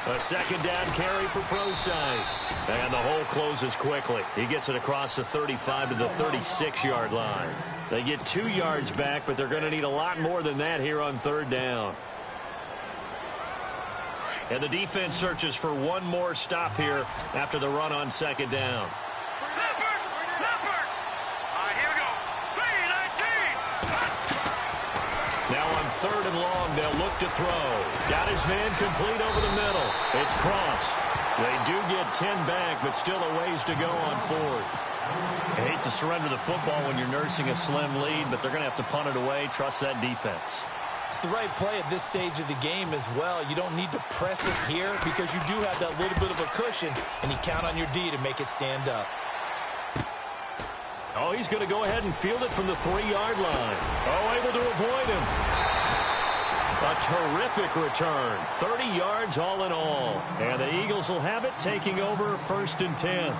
A 2nd down carry for Prosise. And the hole closes quickly. He gets it across the 35 to the 36-yard line. They get 2 yards back, but they're going to need a lot more than that here on 3rd down. And the defense searches for one more stop here after the run on 2nd down. Leopard. All right, here we go. 3-19. Now on 3rd and long, they'll look to throw. Got his man complete over the middle. It's Cross. They do get 10 back, but still a ways to go on 4th. I hate to surrender the football when you're nursing a slim lead, but they're going to have to punt it away. Trust that defense. It's the right play at this stage of the game as well. You don't need to press it here because you do have that little bit of a cushion, and you count on your D to make it stand up. Oh, he's going to go ahead and field it from the 3-yard line. Oh, able to avoid him. A terrific return. 30 yards all in all. And the Eagles will have it, taking over 1st and 10.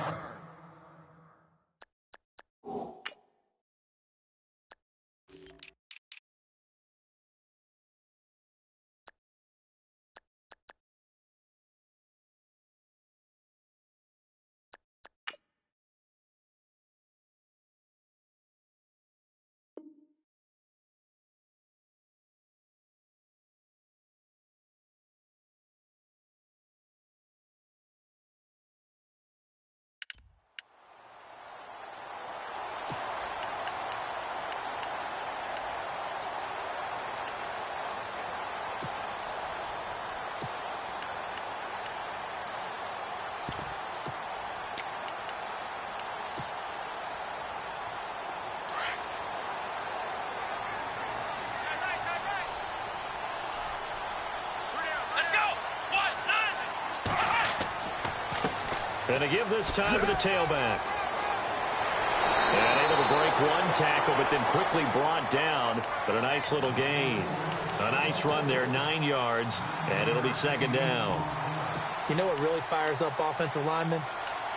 And to give this time to the tailback. And able to break one tackle, but then quickly brought down. But a nice little gain. A nice run there, 9 yards, and it'll be 2nd down. You know what really fires up offensive linemen?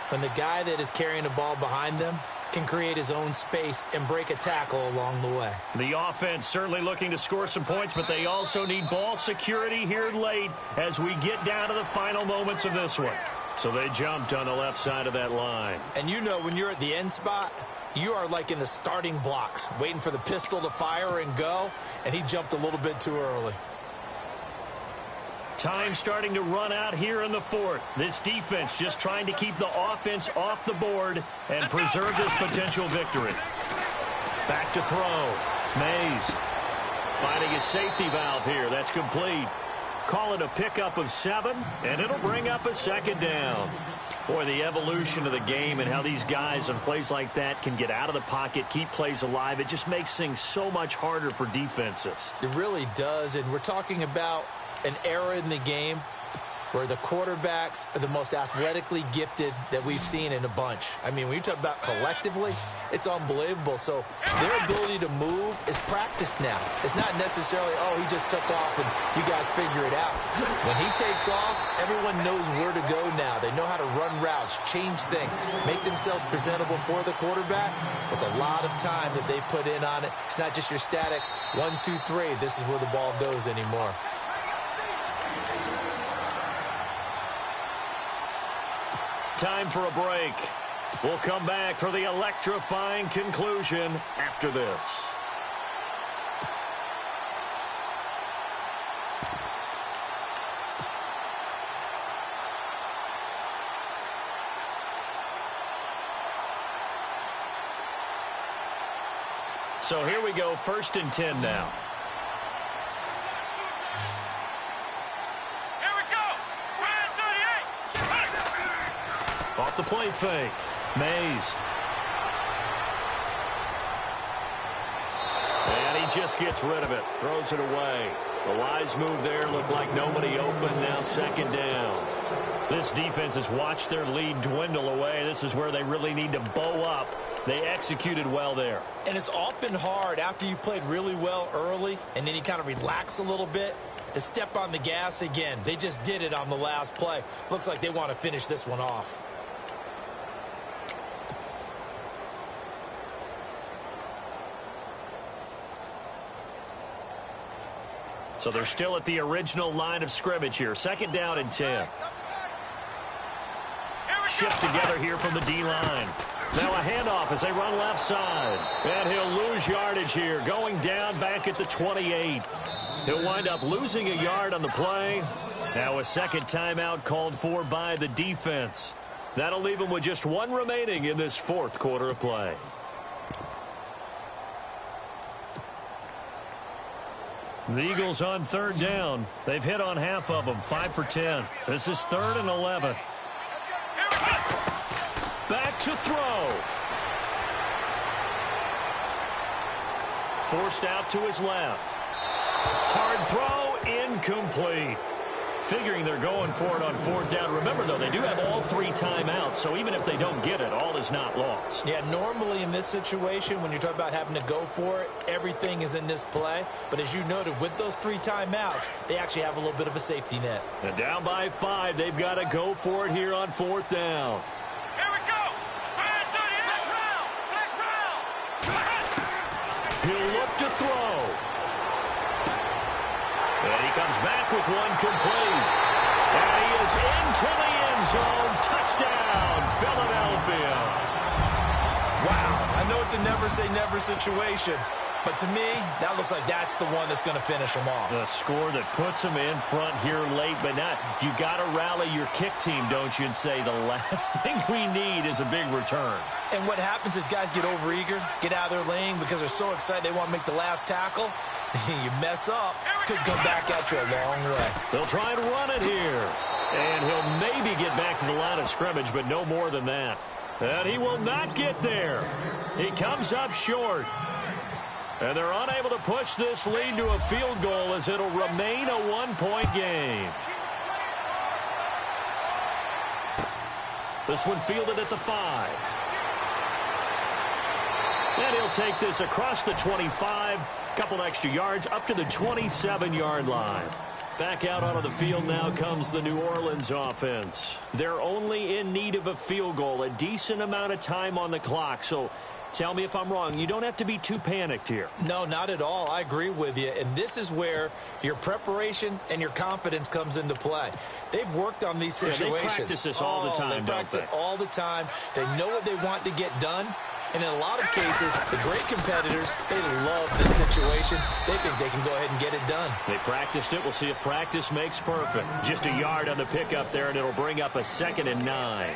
when the guy that is carrying the ball behind them can create his own space and break a tackle along the way. The offense certainly looking to score some points, but they also need ball security here late as we get down to the final moments of this one. So they jumped on the left side of that line. And you know when you're at the end spot, you are like in the starting blocks, waiting for the pistol to fire and go, and he jumped a little bit too early. Time starting to run out here in the fourth. This defense just trying to keep the offense off the board and preserve this potential victory. Back to throw. Mays finding his safety valve here. That's complete. Call it a pickup of 7, and it'll bring up a second down. Boy, the evolution of the game and how these guys on plays like that can get out of the pocket, keep plays alive, it just makes things so much harder for defenses. It really does, and we're talking about an era in the game where the quarterbacks are the most athletically gifted that we've seen in a bunch. I mean, when you talk about collectively, it's unbelievable. So their ability to move is practiced now. It's not necessarily, oh, he just took off and you guys figure it out. When he takes off, everyone knows where to go now. They know how to run routes, change things, make themselves presentable for the quarterback. It's a lot of time that they put in on it. It's not just your static 1, 2, 3. This is where the ball goes anymore. Time for a break. We'll come back for the electrifying conclusion after this. So here we go, 1st and 10 now. Off the play fake. Mays. And he just gets rid of it. Throws it away. The wise move there. Looked like nobody open. Now 2nd down. This defense has watched their lead dwindle away. This is where they really need to bow up. They executed well there. And it's often hard after you've played really well early and then you kind of relax a little bit to step on the gas again. They just did it on the last play. Looks like they want to finish this one off. So they're still at the original line of scrimmage here. 2nd down and 10. Shift together here from the D-line. Now a handoff as they run left side. And he'll lose yardage here, going down back at the 28. He'll wind up losing a yard on the play. Now a second timeout called for by the defense. That'll leave him with just 1 remaining in this 4th quarter of play. The Eagles on 3rd down. They've hit on half of them, 5 for 10. This is 3rd and 11. Back to throw. Forced out to his left. Hard throw, incomplete. Figuring they're going for it on 4th down. Remember, though, they do have all 3 timeouts, so even if they don't get it, all is not lost. Yeah, normally in this situation, when you're talking about having to go for it, everything is in this play. But as you noted, with those 3 timeouts, they actually have a little bit of a safety net. And down by 5, they've got to go for it here on 4th down. Here we go. He'll look to throw. And he comes back with one complete. And he is into the end zone. Touchdown, Philadelphia. Wow, I know it's a never-say-never situation, but to me, that looks like that's the one that's going to finish them off. The score that puts them in front here late, but not. You got to rally your kick team, don't you, and say the last thing we need is a big return. And what happens is guys get overeager, get out of their lane because they're so excited they want to make the last tackle. You mess up, could come back at you a long way. They'll try and run it here. And he'll maybe get back to the line of scrimmage, but no more than that. And he will not get there. He comes up short. And they're unable to push this lead to a field goal as it'll remain a 1-point game. This one fielded at the 5. And he'll take this across the 25. Couple extra yards up to the 27-yard line. Back out onto the field now comes the New Orleans offense. They're only in need of a field goal, a decent amount of time on the clock. So tell me if I'm wrong. You don't have to be too panicked here. No, not at all. I agree with you. And this is where your preparation and your confidence comes into play. They've worked on these situations. They practice this all the time, They practice it all the time. They know what they want to get done. And in a lot of cases, the great competitors, they love this situation. They think they can go ahead and get it done. They practiced it. We'll see if practice makes perfect. Just a yard on the pickup there, and it'll bring up a 2nd and 9.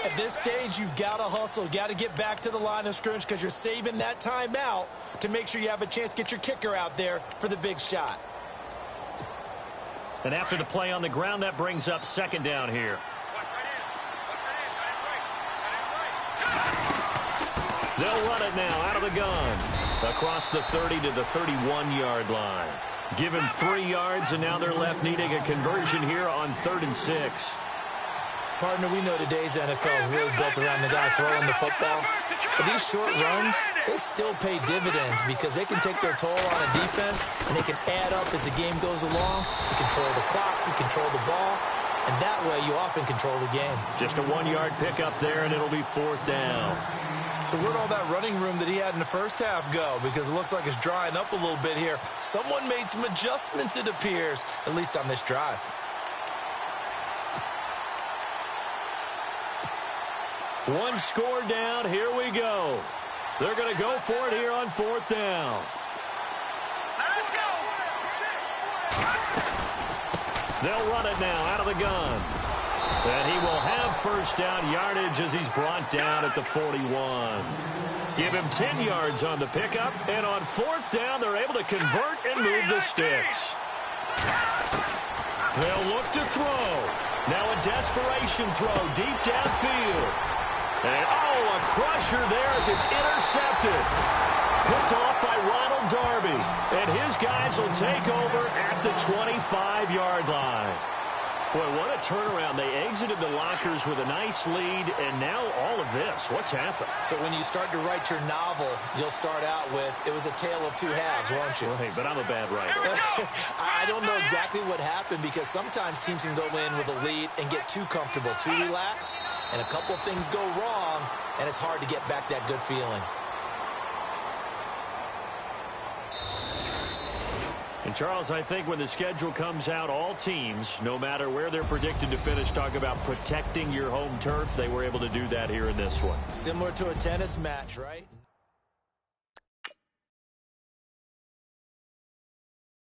At this stage, you've got to hustle. You've got to get back to the line of scrimmage because you're saving that timeout to make sure you have a chance to get your kicker out there for the big shot. And after the play on the ground, that brings up 2nd down here. They'll run it now out of the gun. Across the 30 to the 31-yard line. Give him 3 yards, and now they're left needing a conversion here on 3rd and 6. Partner, we know today's NFL is really built around the guy throwing the football. But these short runs, they still pay dividends because they can take their toll on a defense, and they can add up as the game goes along. You control the clock, you control the ball, and that way you often control the game. Just a 1-yard pickup there, and it'll be 4th down. So where'd all that running room that he had in the first half go? Because it looks like it's drying up a little bit here. Someone made some adjustments, it appears, at least on this drive. One score down. Here we go. They're going to go for it here on 4th down. Let's go. They'll run it now out of the gun. And he will have 1st down yardage as he's brought down at the 41. Give him 10 yards on the pickup. And on 4th down, they're able to convert and move the sticks. They'll look to throw. Now a desperation throw deep downfield. And, a crusher there as it's intercepted. Picked off by Ronald Darby. And his guys will take over at the 25-yard line. Boy, what a turnaround. They exited the lockers with a nice lead, and now all of this. What's happened? So when you start to write your novel, you'll start out with, it was a tale of 2 halves, won't you? Right, but I'm a bad writer. I don't know exactly what happened because sometimes teams can go in with a lead and get too comfortable, too relaxed, and a couple of things go wrong, and it's hard to get back that good feeling. And, Charles, I think when the schedule comes out, all teams, no matter where they're predicted to finish, talk about protecting your home turf. They were able to do that here in this one. Similar to a tennis match, right?